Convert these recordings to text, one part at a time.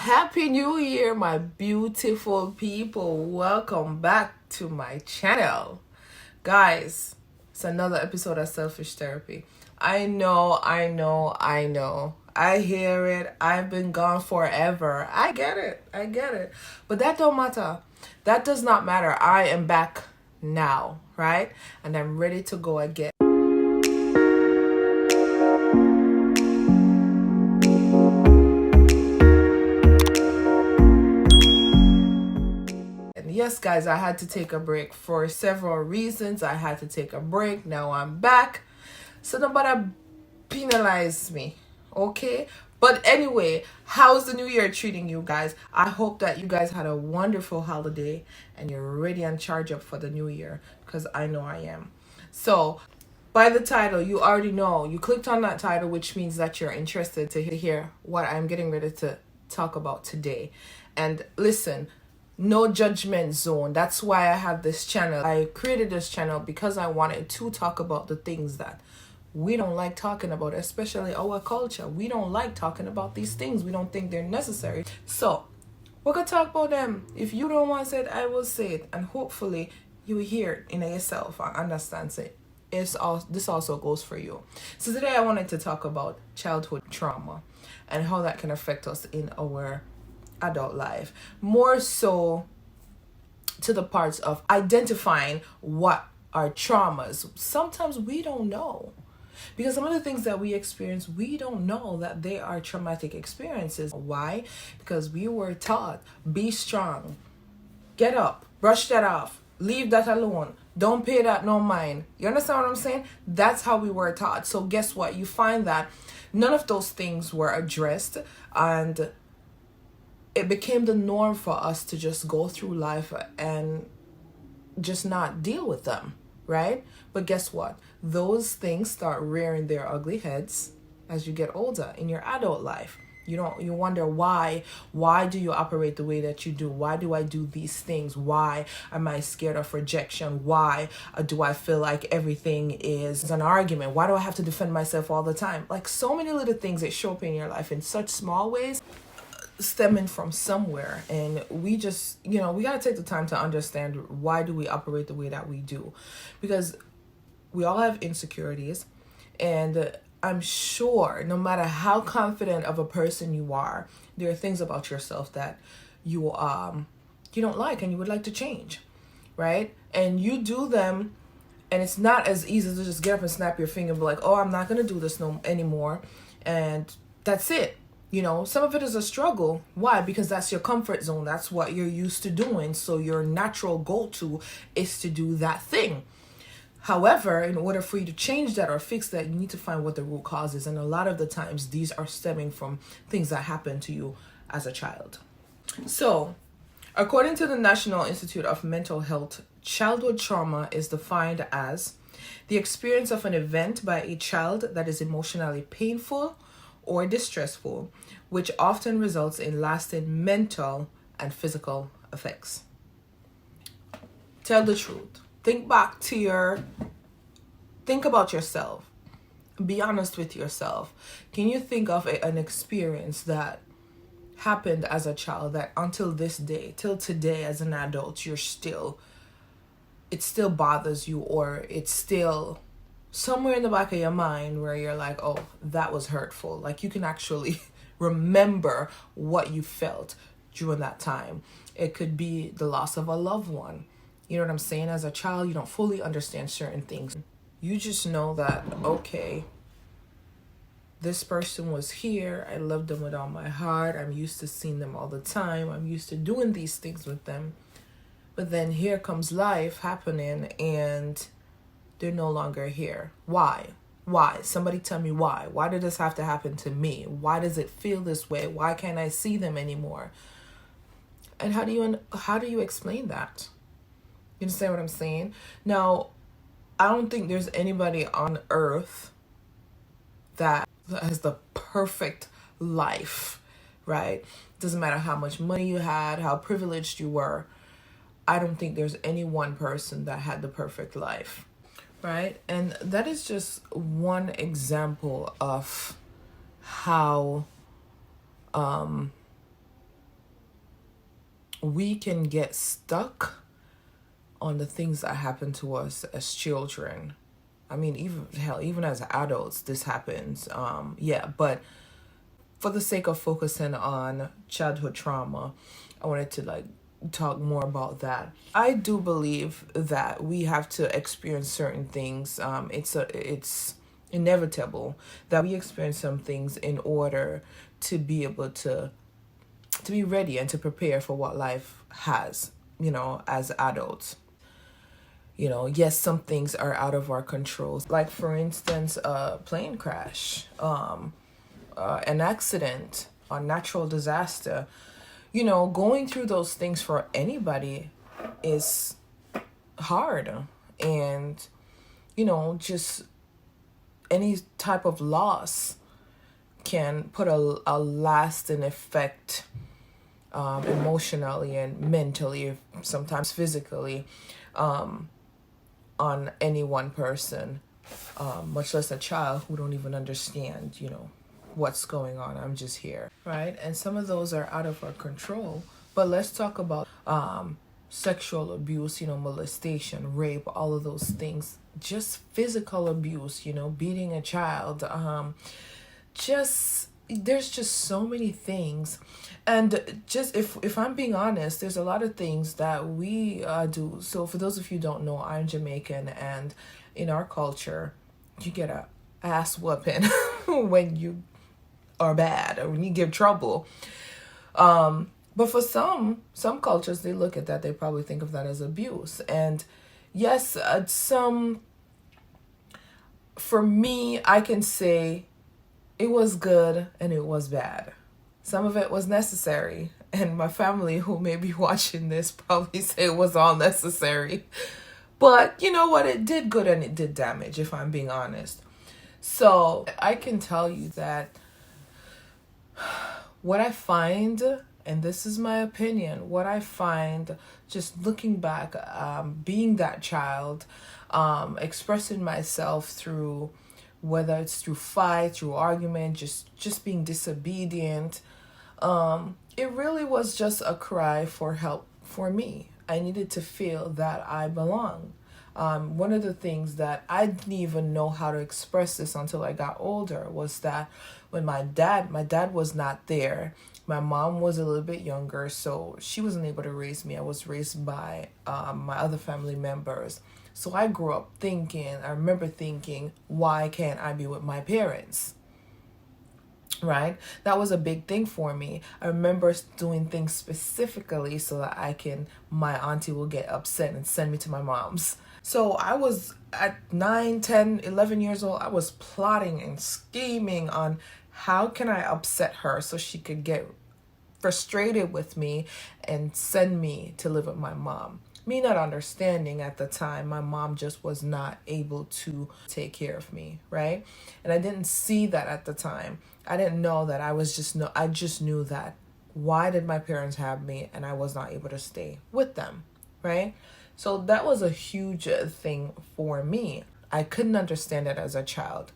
Happy New Year, my beautiful people. Welcome back to my channel. Guys, it's another episode of Selfish Therapy. I know. I hear it. I've been gone forever. I get it. But that don't matter. That does not matter. I am back now, right? And I'm ready to go again. Yes, guys, I had to take a break for several reasons. I had to take a break. Now I'm back. So nobody penalize me, okay? But anyway, how's the new year treating you guys? I hope that you guys had a wonderful holiday and you're ready and charged up for the new year, because I know I am. So by the title, you already know. You clicked on that title, which means that you're interested to hear what I'm getting ready to talk about today. And listen, no judgment zone. That's why I have this channel. I created this channel because I wanted to talk about the things that we don't like talking about, especially our culture. We don't like talking about these things. We don't think they're necessary. So we're gonna talk about them. If you don't want to say it, I will say it, and hopefully you hear it in yourself and understand it. This also goes for you. So today I wanted to talk about childhood trauma and how that can affect us in our adult life, more so to the parts of identifying what are traumas. Sometimes we don't know, because some of the things that we experience, we don't know that they are traumatic experiences. Why? Because we were taught, be strong, get up, brush that off, leave that alone, don't pay that no mind. You understand what I'm saying? That's how we were taught. So guess what? You find that none of those things were addressed, and it became the norm for us to just go through life and just not deal with them, right? But guess what? Those things start rearing their ugly heads as you get older in your adult life. You wonder why do you operate the way that you do? Why do I do these things? Why am I scared of rejection? Why do I feel like everything is an argument? Why do I have to defend myself all the time? Like, so many little things that show up in your life in such small ways, stemming from somewhere. And we just, we got to take the time to understand, why do we operate the way that we do? Because we all have insecurities, and I'm sure no matter how confident of a person you are, there are things about yourself that you don't like and you would like to change, right? And you do them, and it's not as easy to just get up and snap your finger and be like, oh, I'm not going to do this anymore, and that's it. Some of it is a struggle. Why? Because that's your comfort zone. That's what you're used to doing. So your natural go-to is to do that thing. However, in order for you to change that or fix that, you need to find what the root cause is. And a lot of the times, these are stemming from things that happened to you as a child. So, according to the National Institute of Mental Health, childhood trauma is defined as the experience of an event by a child that is emotionally painful or distressful, which often results in lasting mental and physical effects. Tell the truth. Think about yourself. Be honest with yourself. Can you think of an experience that happened as a child that until this day, till today as an adult, it still bothers you, or it's still somewhere in the back of your mind where you're like, oh, that was hurtful. Like, you can actually remember what you felt during that time. It could be the loss of a loved one. You know what I'm saying? As a child, you don't fully understand certain things. You just know that, okay, this person was here. I loved them with all my heart. I'm used to seeing them all the time. I'm used to doing these things with them. But then here comes life happening, and they're no longer here. Why? Somebody tell me why. Why did this have to happen to me? Why does it feel this way? Why can't I see them anymore? And how do you explain that? You understand what I'm saying? Now, I don't think there's anybody on earth that has the perfect life, right? Doesn't matter how much money you had, how privileged you were. I don't think there's any one person that had the perfect life. Right? And that is just one example of how we can get stuck on the things that happen to us as children. I mean, even as adults, this happens. But for the sake of focusing on childhood trauma, I wanted to talk more about that. I do believe that we have to experience certain things. It's inevitable that we experience some things in order to be able to be ready and to prepare for what life has, as adults. Yes, some things are out of our control. Like, for instance, a plane crash, an accident, a natural disaster. Going through those things for anybody is hard. And, just any type of loss can put a lasting effect, emotionally and mentally, sometimes physically, on any one person, much less a child who don't even understand, what's going on. I'm just here, right? And some of those are out of our control. But let's talk about sexual abuse, molestation, rape, all of those things. Just physical abuse, beating a child. There's just so many things. And just if I'm being honest, there's a lot of things that we do. So for those of you who don't know, I'm Jamaican, and in our culture, you get a ass whooping when you are bad or when you give trouble. But for some cultures, they look at that, they probably think of that as abuse. And yes, for me, I can say it was good and it was bad. Some of it was necessary, and my family who may be watching this probably say it was all necessary. But you know what? It did good and it did damage, if I'm being honest. So I can tell you that what I find, and this is my opinion, what I find just looking back, being that child, expressing myself through, whether it's through fight, through argument, just being disobedient, it really was just a cry for help for me. I needed to feel that I belong. One of the things that I didn't even know how to express this until I got older was that when my dad was not there, my mom was a little bit younger, so she wasn't able to raise me. I was raised by my other family members. So I grew up I remember thinking, why can't I be with my parents? Right? That was a big thing for me. I remember doing things specifically so that my auntie will get upset and send me to my mom's. So I was at 9, 10, 11 years old. I was plotting and scheming on how can I upset her so she could get frustrated with me and send me to live with my mom. Me not understanding at the time, my mom just was not able to take care of me, right? And I didn't see that at the time. I didn't know that. I just knew that. Why did my parents have me and I was not able to stay with them, right? So that was a huge thing for me. I couldn't understand it as a child,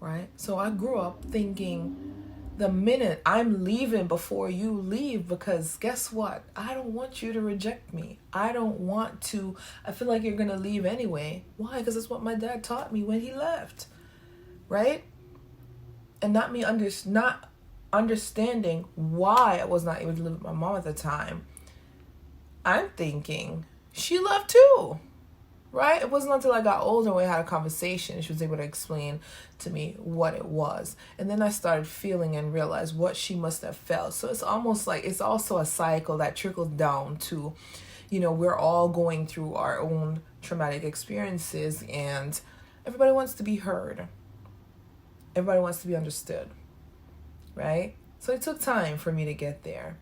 right? So I grew up thinking, the minute I'm leaving before you leave, because guess what? I don't want you to reject me. I feel like you're going to leave anyway. Why? Because that's what my dad taught me when he left, right? And not understanding why I was not able to live with my mom at the time. I'm thinking, she left too, right? It wasn't until I got older and we had a conversation, she was able to explain to me what it was. And then I started feeling and realized what she must have felt. So it's almost like it's also a cycle that trickles down to, we're all going through our own traumatic experiences, and everybody wants to be heard. Everybody wants to be understood, right? So it took time for me to get there.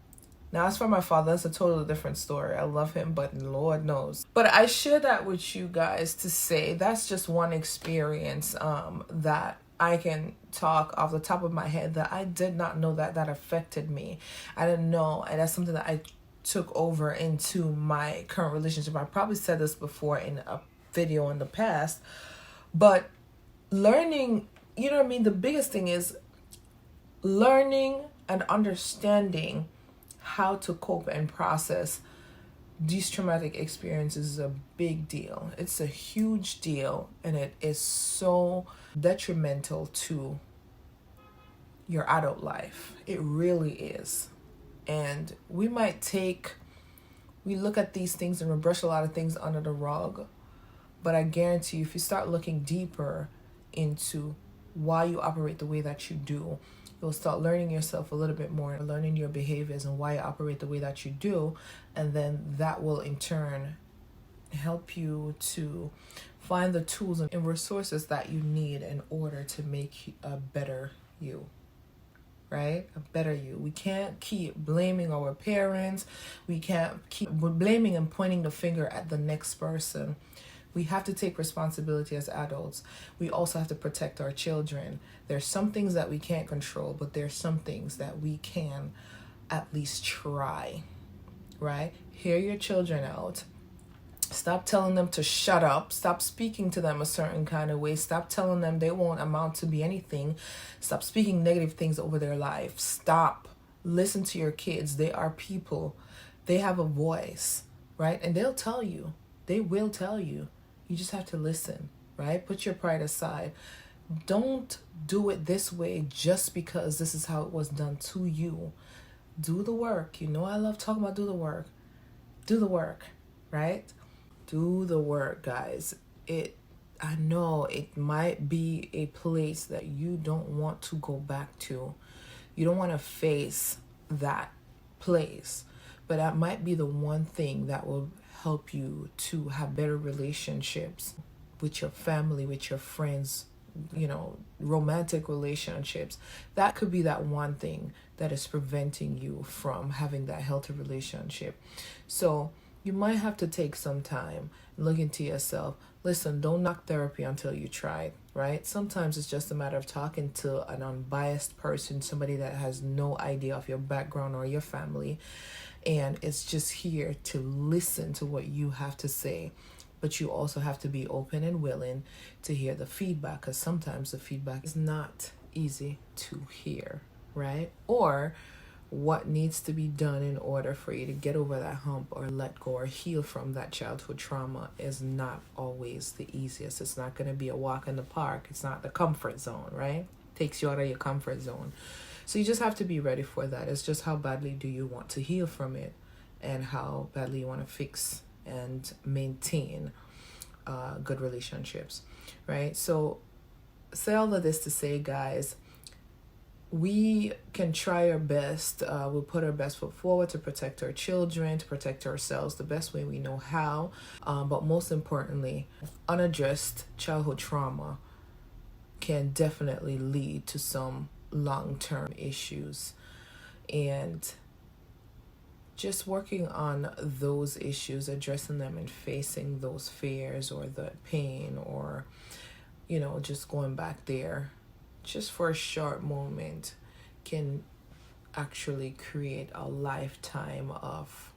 Now, as for my father, that's a totally different story. I love him, but Lord knows. But I share that with you guys to say that's just one experience that I can talk off the top of my head that I did not know that affected me. I didn't know, and that's something that I took over into my current relationship. I probably said this before in a video in the past, but learning, the biggest thing is learning and understanding how to cope and process these traumatic experiences is a big deal. It's a huge deal, and it is so detrimental to your adult life. It really is. And we look at these things and we brush a lot of things under the rug. But I guarantee you, if you start looking deeper into why you operate the way that you do, you'll start learning yourself a little bit more, learning your behaviors and why you operate the way that you do. And then that will in turn help you to find the tools and resources that you need in order to make a better you. Right? A better you. We can't keep blaming our parents. We can't keep blaming and pointing the finger at the next person. We have to take responsibility as adults. We also have to protect our children. There's some things that we can't control, but there's some things that we can at least try, right? Hear your children out. Stop telling them to shut up. Stop speaking to them a certain kind of way. Stop telling them they won't amount to be anything. Stop speaking negative things over their life. Stop. Listen to your kids. They are people. They have a voice, right? And they'll tell you. They will tell you. You just have to listen, right? Put your pride aside. Don't do it this way just because this is how it was done to you. Do the work. You know I love talking about do the work. Do the work, right? Do the work, guys. I know it might be a place that you don't want to go back to. You don't want to face that place. But that might be the one thing that will help you to have better relationships with your family, with your friends, romantic relationships. That could be that one thing that is preventing you from having that healthy relationship. So you might have to take some time, look into yourself. Listen, don't knock therapy until you try it, right? Sometimes it's just a matter of talking to an unbiased person, somebody that has no idea of your background or your family, and it's just here to listen to what you have to say. But you also have to be open and willing to hear the feedback, because sometimes the feedback is not easy to hear, right? Or what needs to be done in order for you to get over that hump or let go or heal from that childhood trauma is not always the easiest. It's not going to be a walk in the park. It's not the comfort zone, right? Takes you out of your comfort zone. So you just have to be ready for that. It's just how badly do you want to heal from it, and how badly you want to fix and maintain good relationships, right? So say all of this to say, guys, we can try our best. We'll put our best foot forward to protect our children, to protect ourselves the best way we know how. But most importantly, unaddressed childhood trauma can definitely lead to some long-term issues. And just working on those issues, addressing them and facing those fears or the pain, or, just going back there just for a short moment can actually create a lifetime of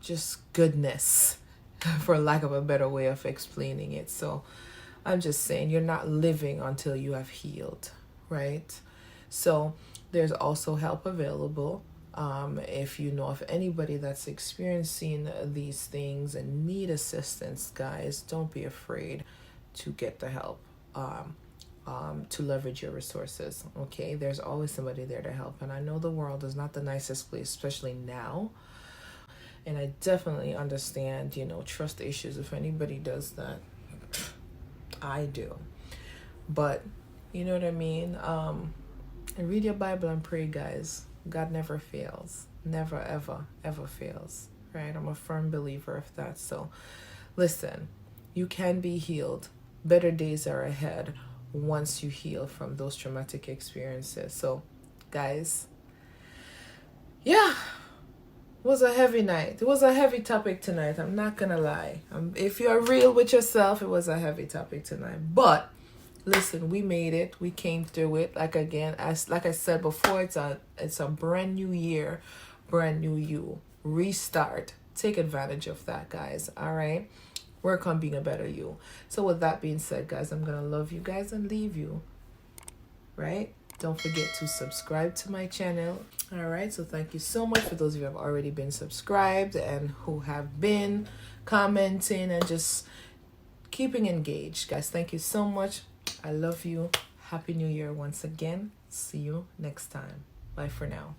just goodness, for lack of a better way of explaining it. So I'm just saying, you're not living until you have healed, right? So there's also help available. If you know of anybody that's experiencing these things and need assistance, guys, don't be afraid to get the help, to leverage your resources. Okay, there's always somebody there to help. And I know the world is not the nicest place, especially now. And I definitely understand, trust issues. If anybody does that, I do. But you know what I mean? And read your Bible and pray, guys. God never fails. Never, ever, ever fails. Right? I'm a firm believer of that. So listen, you can be healed. Better days are ahead once you heal from those traumatic experiences. So guys, yeah, it was a heavy night. It was a heavy topic tonight. I'm not gonna lie. If you're real with yourself, it was a heavy topic tonight. But listen, we made it. We came through it. Like I said before, it's a brand new year, brand new you. Restart. Take advantage of that, guys. All right. Work on being a better you. So with that being said, guys, I'm gonna love you guys and leave you. Right? Don't forget to subscribe to my channel. All right, so thank you so much for those of you who have already been subscribed and who have been commenting and just keeping engaged. Guys, thank you so much. I love you. Happy New Year once again. See you next time. Bye for now.